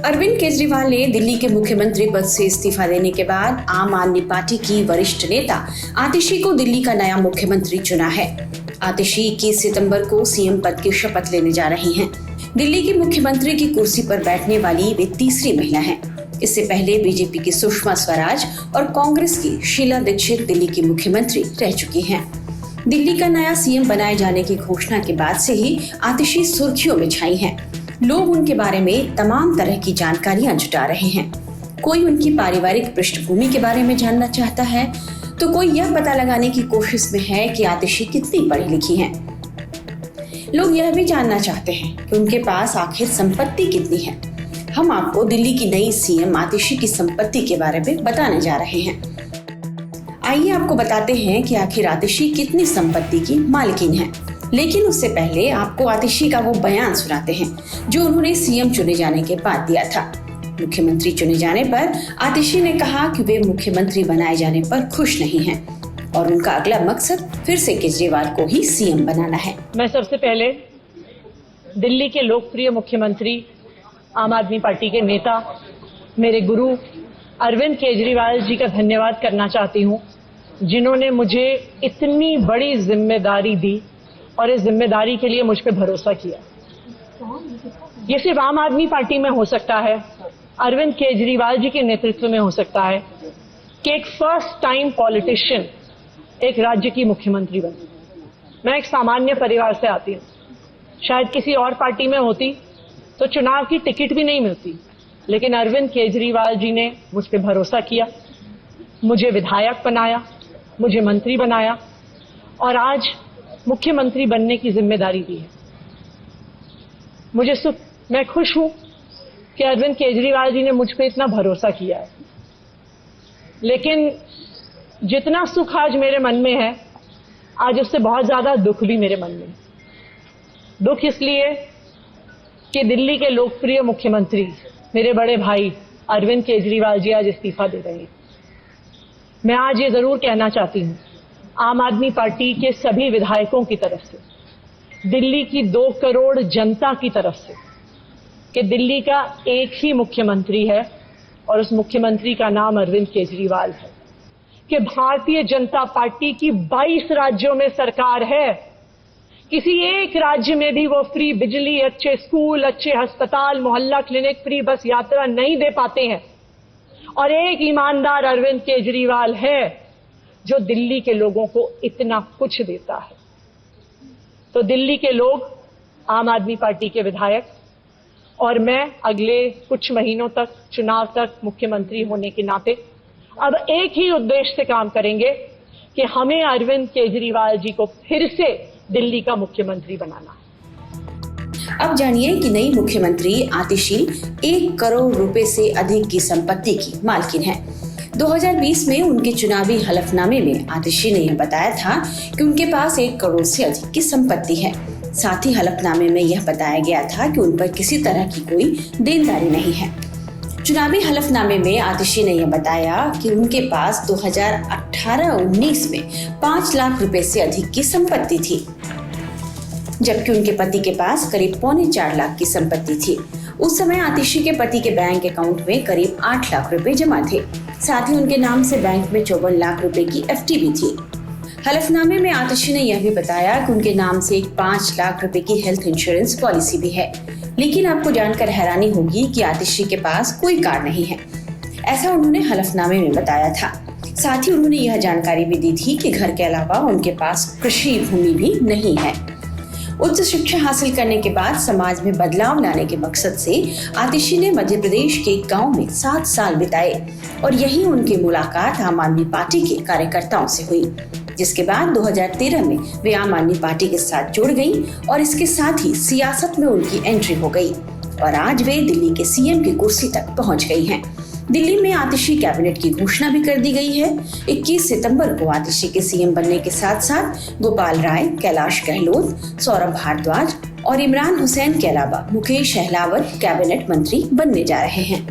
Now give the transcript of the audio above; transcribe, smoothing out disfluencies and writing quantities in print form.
अरविंद केजरीवाल ने दिल्ली के मुख्यमंत्री पद से इस्तीफा देने के बाद आम आदमी पार्टी की वरिष्ठ नेता आतिशी को दिल्ली का नया मुख्यमंत्री चुना है। आतिशी 21 सितंबर को सीएम पद की शपथ लेने जा रही हैं। दिल्ली की मुख्यमंत्री की कुर्सी पर बैठने वाली वे तीसरी महिला हैं। इससे पहले बीजेपी की सुषमा स्वराज और कांग्रेस की शीला दीक्षित दिल्ली की मुख्यमंत्री रह चुकी हैं। दिल्ली का नया सीएम बनाए जाने की घोषणा के बाद से ही आतिशी सुर्खियों में छाई हैं। लोग उनके बारे में तमाम तरह की जानकारियां जुटा रहे हैं। कोई उनकी पारिवारिक पृष्ठभूमि के बारे में जानना चाहता है, तो कोई यह पता लगाने की कोशिश में है कि आतिशी कितनी पढ़ी लिखी हैं। लोग यह भी जानना चाहते हैं कि उनके पास आखिर संपत्ति कितनी है। हम आपको दिल्ली की नई सीएम आतिशी की संपत्ति के बारे में बताने जा रहे हैं। आइए आपको बताते हैं कि आखिर आतिशी कितनी संपत्ति की मालकिन है। लेकिन उससे पहले आपको आतिशी का वो बयान सुनाते हैं जो उन्होंने सीएम चुने जाने के बाद दिया था। मुख्यमंत्री चुने जाने पर आतिशी ने कहा कि वे मुख्यमंत्री बनाए जाने पर खुश नहीं हैं और उनका अगला मकसद फिर से केजरीवाल को ही सीएम बनाना है। मैं सबसे पहले दिल्ली के लोकप्रिय मुख्यमंत्री, आम आदमी पार्टी के नेता, मेरे गुरु अरविंद केजरीवाल जी का धन्यवाद करना चाहती हूँ, जिन्होंने मुझे इतनी बड़ी जिम्मेदारी दी और इस जिम्मेदारी के लिए मुझ पे भरोसा किया। ये सिर्फ आम आदमी पार्टी में हो सकता है, अरविंद केजरीवाल जी के नेतृत्व में हो सकता है कि एक फर्स्ट टाइम पॉलिटिशियन एक राज्य की मुख्यमंत्री बने। मैं एक सामान्य परिवार से आती हूँ। शायद किसी और पार्टी में होती तो चुनाव की टिकट भी नहीं मिलती, लेकिन अरविंद केजरीवाल जी ने मुझ पे भरोसा किया, मुझे विधायक बनाया, मुझे मंत्री बनाया और आज मुख्यमंत्री बनने की जिम्मेदारी दी है। मैं खुश हूं कि अरविंद केजरीवाल जी ने मुझ पे इतना भरोसा किया है। लेकिन जितना सुख आज मेरे मन में है, आज उससे बहुत ज्यादा दुख भी मेरे मन में है। दुख इसलिए कि दिल्ली के लोकप्रिय मुख्यमंत्री, मेरे बड़े भाई अरविंद केजरीवाल जी आज इस्तीफा दे रहे हैं। मैं आज ये जरूर कहना चाहती हूं आम आदमी पार्टी के सभी विधायकों की तरफ से, दिल्ली की 2 करोड़ जनता की तरफ से, कि दिल्ली का एक ही मुख्यमंत्री है और उस मुख्यमंत्री का नाम अरविंद केजरीवाल है। कि भारतीय जनता पार्टी की 22 राज्यों में सरकार है, किसी एक राज्य में भी वो फ्री बिजली, अच्छे स्कूल, अच्छे अस्पताल, मोहल्ला क्लिनिक, फ्री बस यात्रा नहीं दे पाते हैं। और एक ईमानदार अरविंद केजरीवाल है जो दिल्ली के लोगों को इतना कुछ देता है। तो दिल्ली के लोग, आम आदमी पार्टी के विधायक और मैं अगले कुछ महीनों तक, चुनाव तक मुख्यमंत्री होने के नाते अब एक ही उद्देश्य से काम करेंगे कि हमें अरविंद केजरीवाल जी को फिर से दिल्ली का मुख्यमंत्री बनाना है। अब जानिए कि नई मुख्यमंत्री आतिशी 1 करोड़ रुपए से अधिक की संपत्ति की मालकिन है। 2020 में उनके चुनावी हलफनामे में आतिशी ने यह बताया था कि उनके पास 1 करोड़ से अधिक की संपत्ति है। साथ ही हलफनामे में यह बताया गया था कि उन पर किसी तरह की कोई देनदारी नहीं है। चुनावी हलफनामे में आतिशी ने यह बताया कि उनके पास 2018-19 में 5 लाख रुपए से अधिक की संपत्ति थी, जबकि उनके पति के पास करीब 3.25 लाख की संपत्ति थी। उस समय आतिशी के पति के बैंक अकाउंट में करीब 8 लाख रुपए जमा थे। साथ ही उनके नाम से बैंक में 54 लाख रुपए की एफडी भी थी। हलफनामे में आतिशी ने यह भी बताया कि उनके नाम से एक 5 लाख रुपए की हेल्थ इंश्योरेंस पॉलिसी भी है। लेकिन आपको जानकर हैरानी होगी कि आतिशी के पास कोई कार नहीं है, ऐसा उन्होंने हलफनामे में बताया था। साथ ही उन्होंने यह जानकारी भी दी थी कि घर के अलावा उनके पास कृषि भूमि भी नहीं है। उच्च शिक्षा हासिल करने के बाद समाज में बदलाव लाने के मकसद से आतिशी ने मध्य प्रदेश के एक गांव में 7 साल बिताए और यही उनकी मुलाकात आम आदमी पार्टी के कार्यकर्ताओं से हुई, जिसके बाद 2013 में वे आम आदमी पार्टी के साथ जुड़ गई और इसके साथ ही सियासत में उनकी एंट्री हो गई और आज वे दिल्ली के सीएम की कुर्सी तक पहुंच गई हैं। दिल्ली में आतिशी कैबिनेट की घोषणा भी कर दी गई है। 21 सितंबर को आतिशी के सीएम बनने के साथ साथ गोपाल राय, कैलाश गहलोत, सौरभ भारद्वाज और इमरान हुसैन के अलावा मुकेश अहलावत कैबिनेट मंत्री बनने जा रहे हैं।